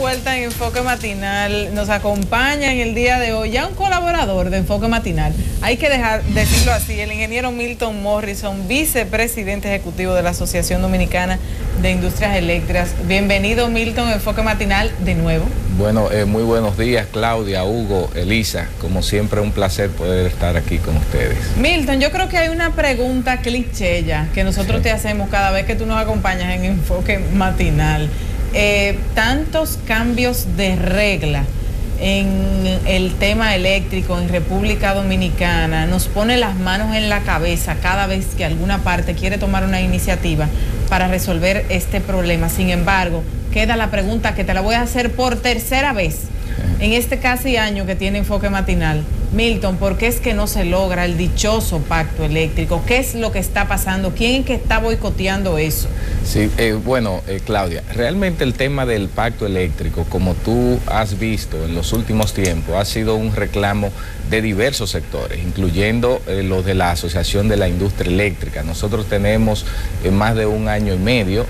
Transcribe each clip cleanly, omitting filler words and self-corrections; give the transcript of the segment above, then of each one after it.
vuelta en Enfoque Matinal. Nos acompaña en el día de hoy ya un colaborador de Enfoque Matinal. Hay que decirlo así, el ingeniero Milton Morrison, vicepresidente ejecutivo de la Asociación Dominicana de Industrias Eléctricas. Bienvenido, Milton, a Enfoque Matinal de nuevo. Bueno, muy buenos días, Claudia, Hugo, Elisa. Como siempre, un placer poder estar aquí con ustedes. Milton, yo creo que hay una pregunta cliché ya que nosotros te hacemos cada vez que tú nos acompañas en Enfoque Matinal. Tantos cambios de regla en el tema eléctrico en República Dominicana nos pone las manos en la cabeza cada vez que alguna parte quiere tomar una iniciativa para resolver este problema. Sin embargo, queda la pregunta que te la voy a hacer por tercera vez en este casi año que tiene Enfoque Matinal. Milton, ¿por qué es que no se logra el dichoso pacto eléctrico? ¿Qué es lo que está pasando? ¿Quién es que está boicoteando eso? Sí, Claudia, realmente el tema del pacto eléctrico, como tú has visto en los últimos tiempos, ha sido un reclamo de diversos sectores, incluyendo los de la Asociación de la Industria Eléctrica. Nosotros tenemos más de un año y medio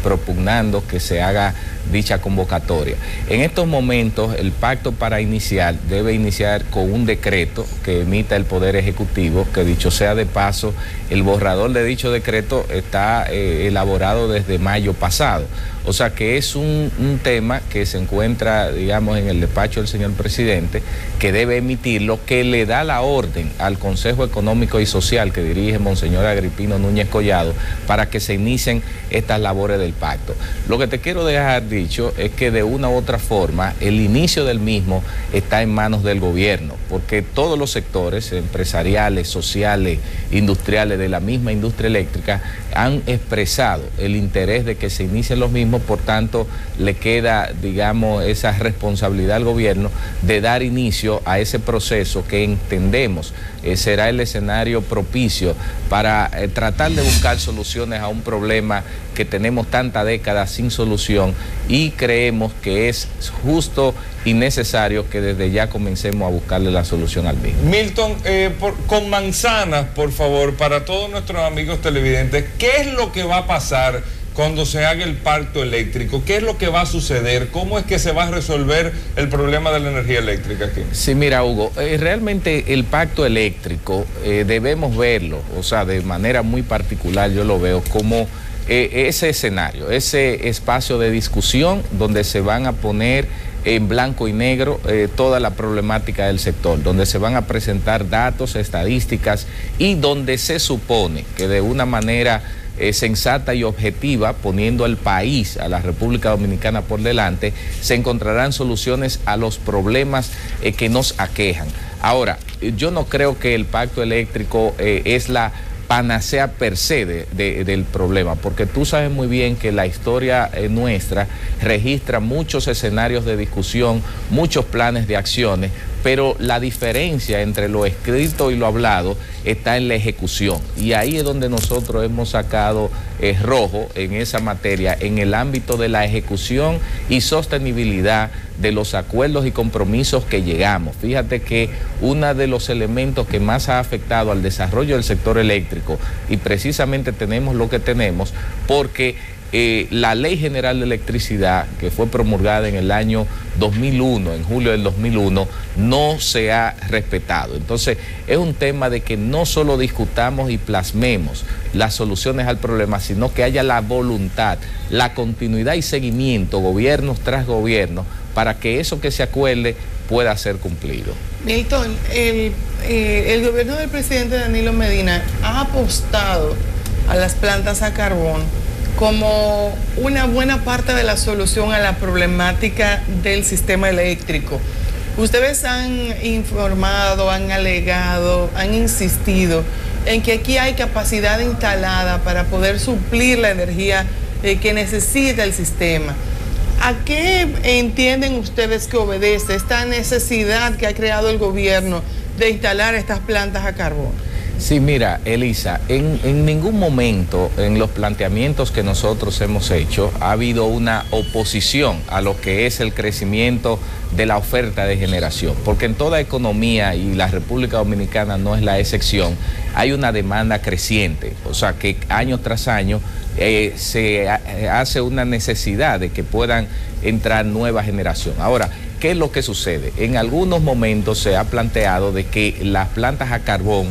propugnando que se haga dicha convocatoria. En estos momentos, el pacto para iniciar debe iniciar con un decreto que emita el Poder Ejecutivo, que dicho sea de paso, el borrador de dicho decreto está elaborado desde mayo pasado. O sea que es un tema que se encuentra, digamos, en el despacho del señor presidente, que debe emitirlo, que le da la orden al Consejo Económico y Social que dirige Monseñor Agripino Núñez Collado para que se inicien estas labores del pacto. Lo que te quiero dejar dicho es que de una u otra forma el inicio del mismo está en manos del gobierno, porque todos los sectores empresariales, sociales, industriales de la misma industria eléctrica han expresado el interés de que se inicien los mismos. Por tanto, le queda, digamos, esa responsabilidad al gobierno de dar inicio a ese proceso que entendemos será el escenario propicio para tratar de buscar soluciones a un problema que tenemos tantas décadas sin solución, y creemos que es justo y necesario que desde ya comencemos a buscarle la solución al mismo. Milton, con manzanas, por favor, para todos nuestros amigos televidentes, ¿qué es lo que va a pasar cuando se haga el pacto eléctrico? ¿Qué es lo que va a suceder? ¿Cómo es que se va a resolver el problema de la energía eléctrica aquí? Sí, mira, Hugo, realmente el pacto eléctrico debemos verlo, o sea, de manera muy particular yo lo veo como ese escenario, ese espacio de discusión donde se van a poner en blanco y negro toda la problemática del sector, donde se van a presentar datos, estadísticas, y donde se supone que de una manera sensata y objetiva, poniendo al país, a la República Dominicana por delante, se encontrarán soluciones a los problemas que nos aquejan. Ahora, yo no creo que el pacto eléctrico es la panacea per se del problema, porque tú sabes muy bien que la historia nuestra registra muchos escenarios de discusión, muchos planes de acciones, pero la diferencia entre lo escrito y lo hablado está en la ejecución, y ahí es donde nosotros hemos sacado rojo en esa materia, en el ámbito de la ejecución y sostenibilidad de los acuerdos y compromisos que llegamos. Fíjate que uno de los elementos que más ha afectado al desarrollo del sector eléctrico, y precisamente tenemos lo que tenemos porque la Ley General de Electricidad, que fue promulgada en el año 2001, en julio del 2001, no se ha respetado. Entonces, es un tema de que no solo discutamos y plasmemos las soluciones al problema, sino que haya la voluntad, la continuidad y seguimiento, gobiernos tras gobiernos, para que eso que se acuerde pueda ser cumplido. Milton, el gobierno del presidente Danilo Medina ha apostado a las plantas a carbón como una buena parte de la solución a la problemática del sistema eléctrico. Ustedes han informado, han alegado, han insistido en que aquí hay capacidad instalada para poder suplir la energía que necesita el sistema. ¿A qué entienden ustedes que obedece esta necesidad que ha creado el gobierno de instalar estas plantas a carbón? Sí, mira, Elisa, en ningún momento en los planteamientos que nosotros hemos hecho ha habido una oposición a lo que es el crecimiento de la oferta de generación, porque en toda economía, y la República Dominicana no es la excepción, hay una demanda creciente, o sea que año tras año se hace una necesidad de que puedan entrar nueva generación. Ahora, ¿qué es lo que sucede? En algunos momentos se ha planteado de que las plantas a carbón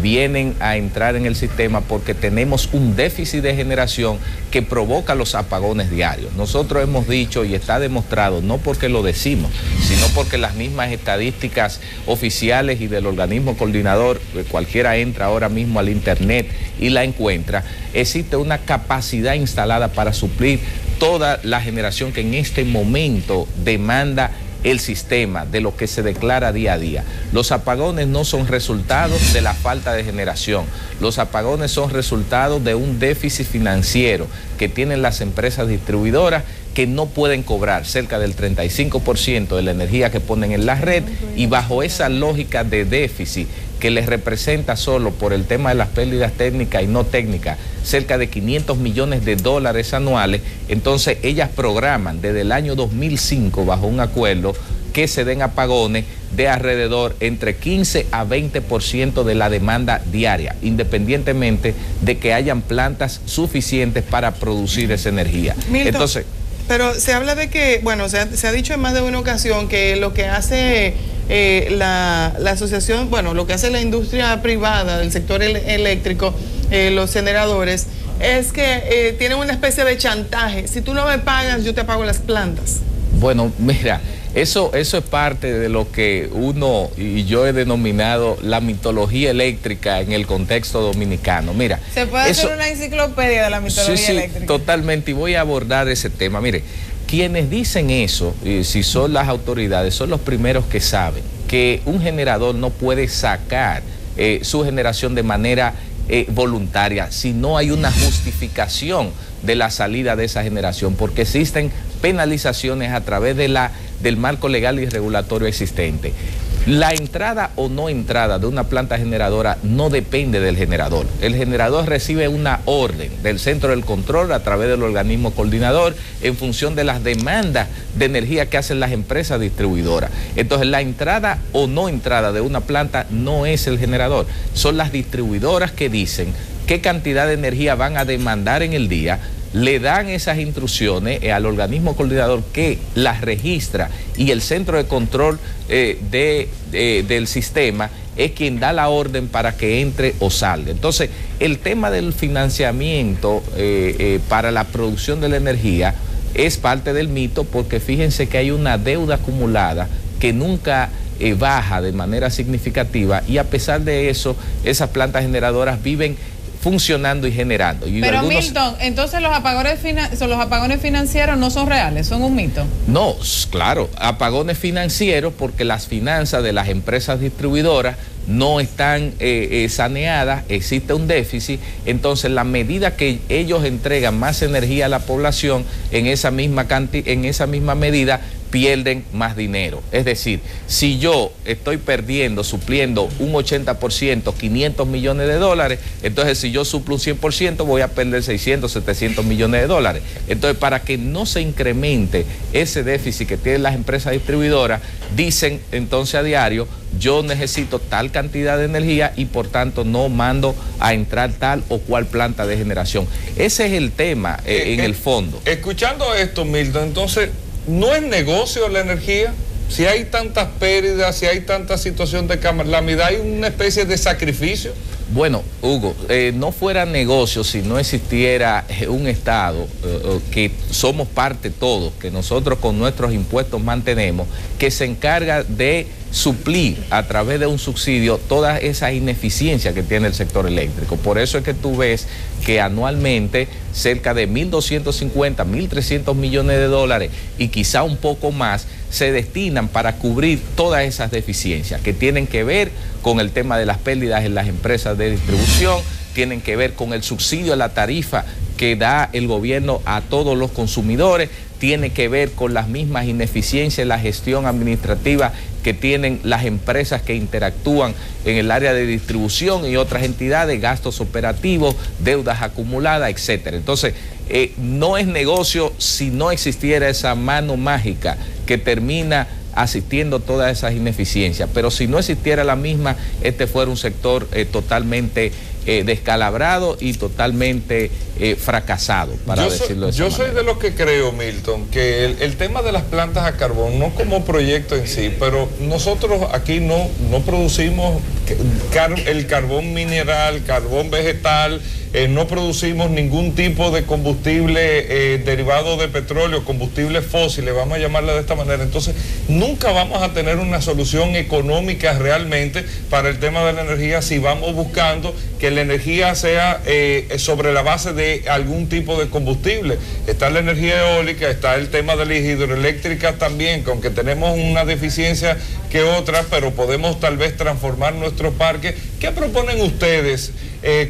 vienen a entrar en el sistema porque tenemos un déficit de generación que provoca los apagones diarios. Nosotros hemos dicho, y está demostrado, no porque lo decimos, sino porque las mismas estadísticas oficiales y del organismo coordinador, cualquiera entra ahora mismo al internet y la encuentra, existe una capacidad instalada para suplir toda la generación que en este momento demanda el sistema, de lo que se declara día a día. Los apagones no son resultados de la falta de generación, los apagones son resultados de un déficit financiero que tienen las empresas distribuidoras, que no pueden cobrar cerca del 35% de la energía que ponen en la red, y bajo esa lógica de déficit que les representa solo por el tema de las pérdidas técnicas y no técnicas cerca de 500 millones de dólares anuales, entonces ellas programan desde el año 2005 bajo un acuerdo que se den apagones de alrededor entre 15 a 20% de la demanda diaria, independientemente de que hayan plantas suficientes para producir esa energía. Milton, entonces, pero se habla de que, bueno, se ha dicho en más de una ocasión que lo que hace la asociación, bueno, lo que hace la industria privada del sector eléctrico, los generadores, es que tienen una especie de chantaje. Si tú no me pagas, yo te apago las plantas. Bueno, mira, eso es parte de lo que uno y yo he denominado la mitología eléctrica en el contexto dominicano. Mira, se puede hacer una enciclopedia de la mitología eléctrica. Totalmente, y voy a abordar ese tema. Mire, quienes dicen eso, y si son las autoridades, son los primeros que saben que un generador no puede sacar su generación de manera voluntaria si no hay una justificación de la salida de esa generación, porque existen penalizaciones a través del marco legal y regulatorio existente. La entrada o no entrada de una planta generadora no depende del generador. El generador recibe una orden del centro del control a través del organismo coordinador en función de las demandas de energía que hacen las empresas distribuidoras. Entonces, la entrada o no entrada de una planta no es el generador. Son las distribuidoras que dicen qué cantidad de energía van a demandar en el día, le dan esas instrucciones al organismo coordinador que las registra, y el centro de control del sistema es quien da la orden para que entre o salga. Entonces, el tema del financiamiento para la producción de la energía es parte del mito, porque fíjense que hay una deuda acumulada que nunca baja de manera significativa, y a pesar de eso, esas plantas generadoras viven funcionando y generando. Y pero Milton, entonces los apagones financieros no son reales, son un mito. No, claro, apagones financieros porque las finanzas de las empresas distribuidoras no están saneadas, existe un déficit. Entonces, la medida que ellos entregan más energía a la población, en esa misma medida pierden más dinero. Es decir, si yo estoy supliendo un 80%, 500 millones de dólares, entonces si yo suplo un 100%, voy a perder 600, 700 millones de dólares. Entonces, para que no se incremente ese déficit que tienen las empresas distribuidoras, dicen entonces a diario, yo necesito tal cantidad de energía y por tanto no mando a entrar tal o cual planta de generación. Ese es el tema en el fondo. Escuchando esto, Milton, entonces, ¿no es negocio la energía? Si hay tantas pérdidas, si hay tanta situación de calamidad, ¿hay una especie de sacrificio? Bueno, Hugo, no fuera negocio si no existiera un Estado que somos parte todos, que nosotros con nuestros impuestos mantenemos, que se encarga de suplir a través de un subsidio todas esas ineficiencias que tiene el sector eléctrico. Por eso es que tú ves que anualmente cerca de 1.250, 1.300 millones de dólares y quizá un poco más se destinan para cubrir todas esas deficiencias que tienen que ver con el tema de las pérdidas en las empresas de distribución, tienen que ver con el subsidio a la tarifa que da el gobierno a todos los consumidores, tiene que ver con las mismas ineficiencias en la gestión administrativa que tienen las empresas que interactúan en el área de distribución y otras entidades, gastos operativos, deudas acumuladas, etcétera. Entonces, no es negocio si no existiera esa mano mágica que termina asistiendo todas esas ineficiencias, pero si no existiera la misma, este fuera un sector totalmente descalabrado y totalmente fracasado, para decirlo de esa manera. Yo soy de los que creo, Milton, que el tema de las plantas a carbón, no como proyecto en sí, pero nosotros aquí no producimos el carbón mineral, carbón vegetal, no producimos ningún tipo de combustible derivado de petróleo, combustibles fósiles, vamos a llamarla de esta manera. Entonces, nunca vamos a tener una solución económica realmente para el tema de la energía si vamos buscando que la energía sea sobre la base de algún tipo de combustible. Está la energía eólica, está el tema de las hidroeléctricas también, que aunque tenemos una deficiencia que otra, pero podemos tal vez transformar nuestros parques. ¿Qué proponen ustedes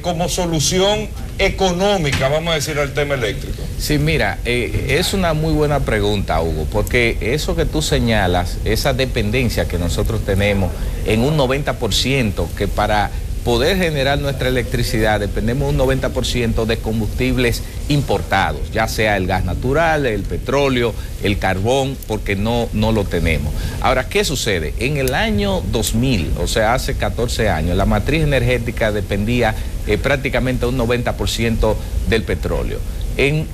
como solución económica, vamos a decir, al tema eléctrico? Sí, mira, es una muy buena pregunta, Hugo, porque eso que tú señalas, esa dependencia que nosotros tenemos en un 90%, que para poder generar nuestra electricidad dependemos un 90% de combustibles importados, ya sea el gas natural, el petróleo, el carbón, porque no lo tenemos. Ahora, ¿qué sucede? En el año 2000, o sea, hace 14 años, la matriz energética dependía prácticamente un 90% del petróleo.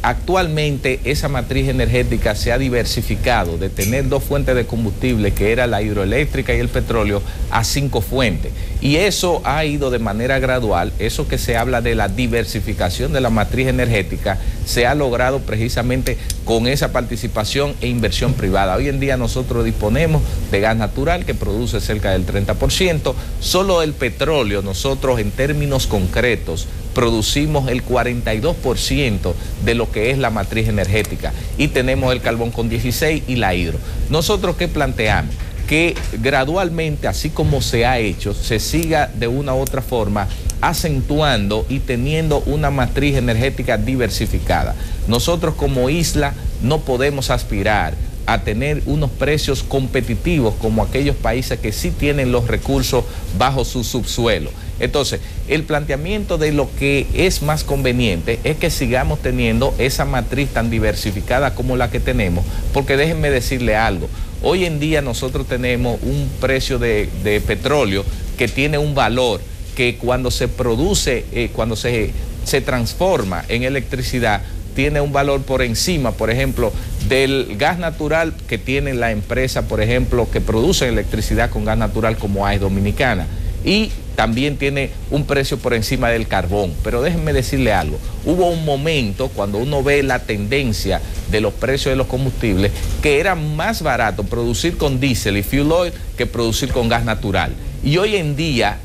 Actualmente esa matriz energética se ha diversificado de tener 2 fuentes de combustible, que era la hidroeléctrica y el petróleo, a 5 fuentes. Y eso ha ido de manera gradual. Eso que se habla de la diversificación de la matriz energética se ha logrado precisamente con esa participación e inversión privada. Hoy en día nosotros disponemos de gas natural, que produce cerca del 30%. Solo el petróleo, nosotros en términos concretos producimos el 42% de lo que es la matriz energética, y tenemos el carbón con 16 y la hidro. Nosotros, ¿qué planteamos? Que gradualmente, así como se ha hecho, se siga de una u otra forma acentuando y teniendo una matriz energética diversificada. Nosotros como isla no podemos aspirar a tener unos precios competitivos como aquellos países que sí tienen los recursos bajo su subsuelo. Entonces, el planteamiento de lo que es más conveniente es que sigamos teniendo esa matriz tan diversificada como la que tenemos, porque déjenme decirle algo. Hoy en día nosotros tenemos un precio de petróleo que tiene un valor que cuando se produce, cuando se transforma en electricidad, tiene un valor por encima, por ejemplo, del gas natural que tiene la empresa, por ejemplo, que produce electricidad con gas natural como AES Dominicana. Y también tiene un precio por encima del carbón. Pero déjenme decirle algo, hubo un momento cuando uno ve la tendencia de los precios de los combustibles que era más barato producir con diésel y fuel oil que producir con gas natural. Y hoy en día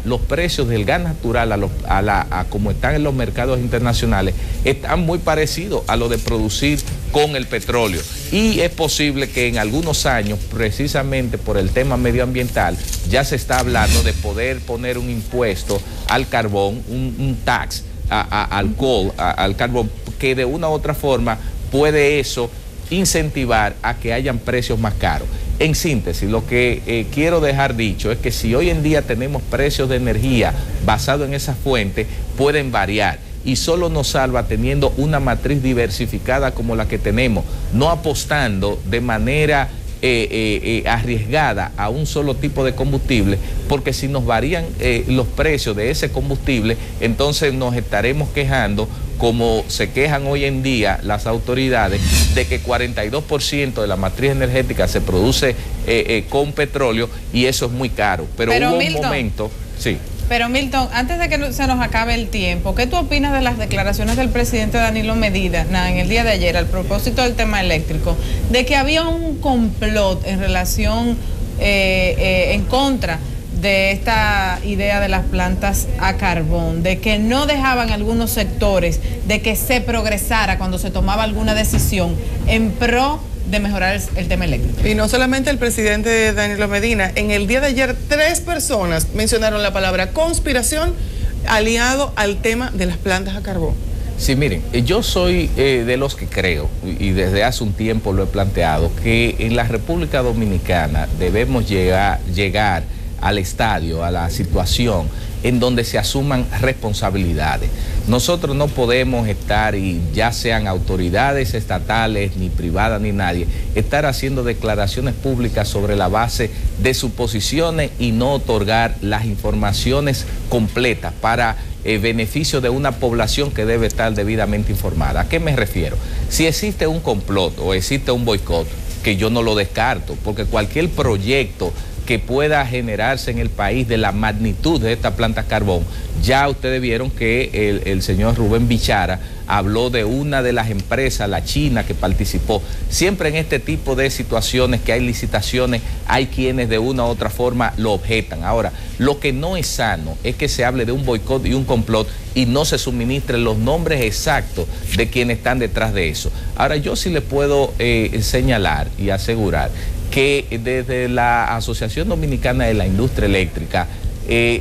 los precios del gas natural a como están en los mercados internacionales están muy parecidos a lo de producir con el petróleo. Y es posible que en algunos años, precisamente por el tema medioambiental, ya se está hablando de poder poner un impuesto al carbón, un tax al carbón, que de una u otra forma puede eso incentivar a que hayan precios más caros. En síntesis, lo que quiero dejar dicho es que si hoy en día tenemos precios de energía basados en esas fuentes, pueden variar, y solo nos salva teniendo una matriz diversificada como la que tenemos, no apostando de manera arriesgada a un solo tipo de combustible, porque si nos varían los precios de ese combustible, entonces nos estaremos quejando, como se quejan hoy en día las autoridades, de que 42% de la matriz energética se produce con petróleo, y eso es muy caro. Pero hubo un momento, sí. Pero Milton, antes de que se nos acabe el tiempo, ¿qué tú opinas de las declaraciones del presidente Danilo Medina en el día de ayer al propósito del tema eléctrico, de que había un complot en relación en contra de esta idea de las plantas a carbón, de que no dejaban algunos sectores de que se progresara cuando se tomaba alguna decisión en pro de mejorar el tema eléctrico? Y no solamente el presidente Danilo Medina, en el día de ayer 3 personas mencionaron la palabra conspiración aliado al tema de las plantas a carbón. Sí, miren, yo soy de los que creo, y desde hace un tiempo lo he planteado, que en la República Dominicana debemos llegar al estadio, a la situación en donde se asuman responsabilidades. Nosotros no podemos estar, y ya sean autoridades estatales, ni privadas, ni nadie, estar haciendo declaraciones públicas sobre la base de suposiciones y no otorgar las informaciones completas para beneficio de una población que debe estar debidamente informada. ¿A qué me refiero? Si existe un complot o existe un boicot, que yo no lo descarto, porque cualquier proyecto que pueda generarse en el país de la magnitud de esta planta carbón, ya ustedes vieron que el señor Rubén Bichara habló de una de las empresas, la china, que participó. Siempre en este tipo de situaciones que hay licitaciones, hay quienes de una u otra forma lo objetan. Ahora, lo que no es sano es que se hable de un boicot y un complot y no se suministren los nombres exactos de quienes están detrás de eso. Ahora, yo sí les puedo señalar y asegurar que desde la Asociación Dominicana de la Industria Eléctrica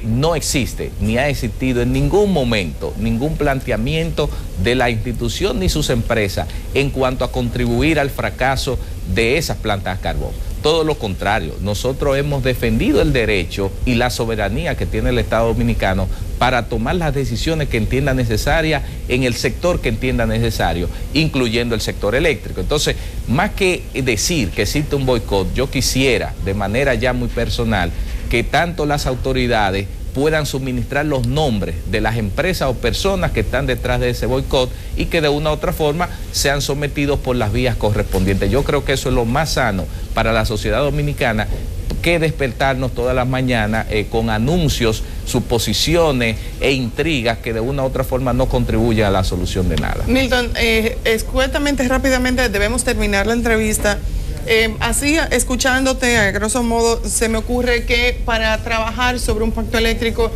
no existe ni ha existido en ningún momento ningún planteamiento de la institución ni sus empresas en cuanto a contribuir al fracaso de esas plantas de carbón. Todo lo contrario, nosotros hemos defendido el derecho y la soberanía que tiene el Estado Dominicano para tomar las decisiones que entienda necesarias en el sector que entienda necesario, incluyendo el sector eléctrico. Entonces, más que decir que existe un boicot, yo quisiera, de manera ya muy personal, que tanto las autoridades puedan suministrar los nombres de las empresas o personas que están detrás de ese boicot y que de una u otra forma sean sometidos por las vías correspondientes. Yo creo que eso es lo más sano para la sociedad dominicana que despertarnos todas las mañanas con anuncios, suposiciones e intrigas que de una u otra forma no contribuyen a la solución de nada. Milton, escuetamente, rápidamente, debemos terminar la entrevista. Así, escuchándote, a grosso modo, se me ocurre que para trabajar sobre un pacto eléctrico,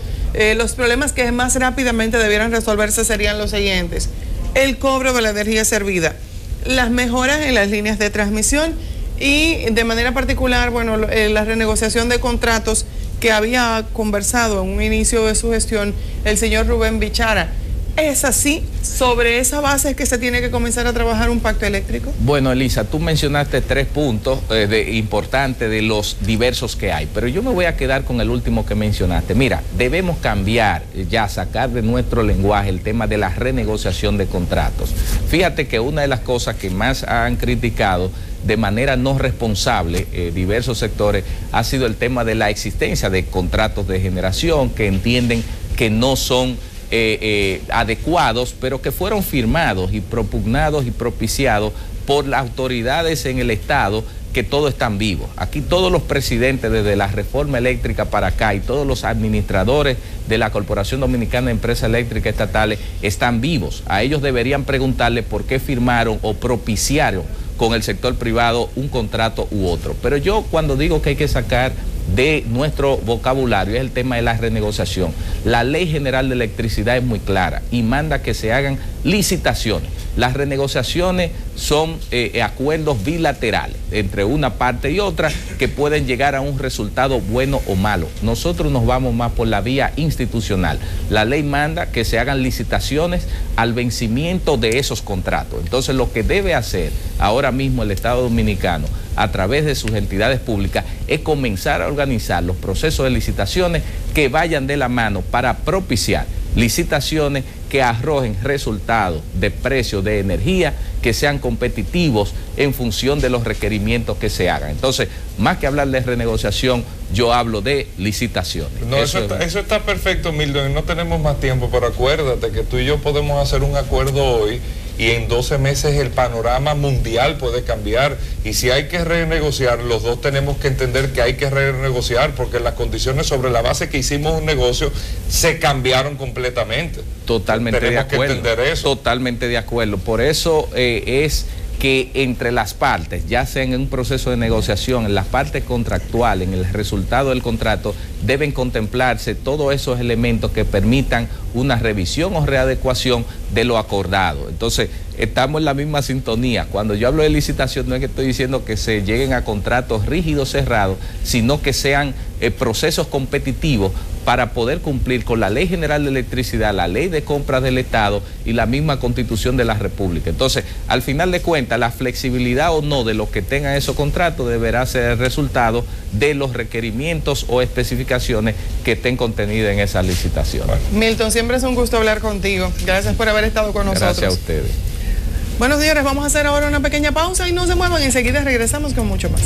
los problemas que más rápidamente debieran resolverse serían los siguientes: el cobro de la energía servida, las mejoras en las líneas de transmisión y, de manera particular, bueno, la renegociación de contratos que había conversado en un inicio de su gestión el señor Rubén Bichara. ¿Es así? ¿Sobre esa base es que se tiene que comenzar a trabajar un pacto eléctrico? Bueno, Elisa, tú mencionaste 3 puntos importantes de los diversos que hay, pero yo me voy a quedar con el último que mencionaste. Mira, debemos cambiar, ya sacar de nuestro lenguaje el tema de la renegociación de contratos. Fíjate que una de las cosas que más han criticado de manera no responsable diversos sectores ha sido el tema de la existencia de contratos de generación que entienden que no son adecuados, pero que fueron firmados y propugnados y propiciados por las autoridades en el Estado, que todos están vivos. Aquí todos los presidentes desde la reforma eléctrica para acá y todos los administradores de la Corporación Dominicana de Empresas Eléctricas Estatales están vivos. A ellos deberían preguntarle por qué firmaron o propiciaron con el sector privado un contrato u otro. Pero yo, cuando digo que hay que sacar de nuestro vocabulario, es el tema de la renegociación. La Ley General de Electricidad es muy clara y manda que se hagan licitaciones. Las renegociaciones son acuerdos bilaterales entre una parte y otra que pueden llegar a un resultado bueno o malo. Nosotros nos vamos más por la vía institucional. La ley manda que se hagan licitaciones al vencimiento de esos contratos. Entonces, lo que debe hacer ahora mismo el Estado Dominicano a través de sus entidades públicas es comenzar a organizar los procesos de licitaciones que vayan de la mano para propiciar licitaciones que arrojen resultados de precios de energía que sean competitivos en función de los requerimientos que se hagan. Entonces, más que hablar de renegociación, yo hablo de licitaciones. No, eso está perfecto, Milton, y no tenemos más tiempo, pero acuérdate que tú y yo podemos hacer un acuerdo hoy y en 12 meses el panorama mundial puede cambiar, y si hay que renegociar, los dos tenemos que entender que hay que renegociar, porque las condiciones sobre la base que hicimos un negocio se cambiaron completamente. Totalmente de acuerdo. Tenemos que entender eso. Totalmente de acuerdo. Por eso es que entre las partes, ya sea en un proceso de negociación, en las partes contractuales, en el resultado del contrato, deben contemplarse todos esos elementos que permitan una revisión o readecuación de lo acordado. Entonces, estamos en la misma sintonía. Cuando yo hablo de licitación, no es que estoy diciendo que se lleguen a contratos rígidos, cerrados, sino que sean procesos competitivos para poder cumplir con la Ley General de Electricidad, la Ley de Compras del Estado y la misma Constitución de la República. Entonces, al final de cuentas, la flexibilidad o no de los que tengan esos contratos deberá ser el resultado de los requerimientos o especificaciones que estén contenidas en esa licitación. Bueno. Milton, siempre es un gusto hablar contigo. Gracias por haber estado con nosotros. Gracias a ustedes. Bueno, señores, vamos a hacer ahora una pequeña pausa y no se muevan, enseguida regresamos con mucho más.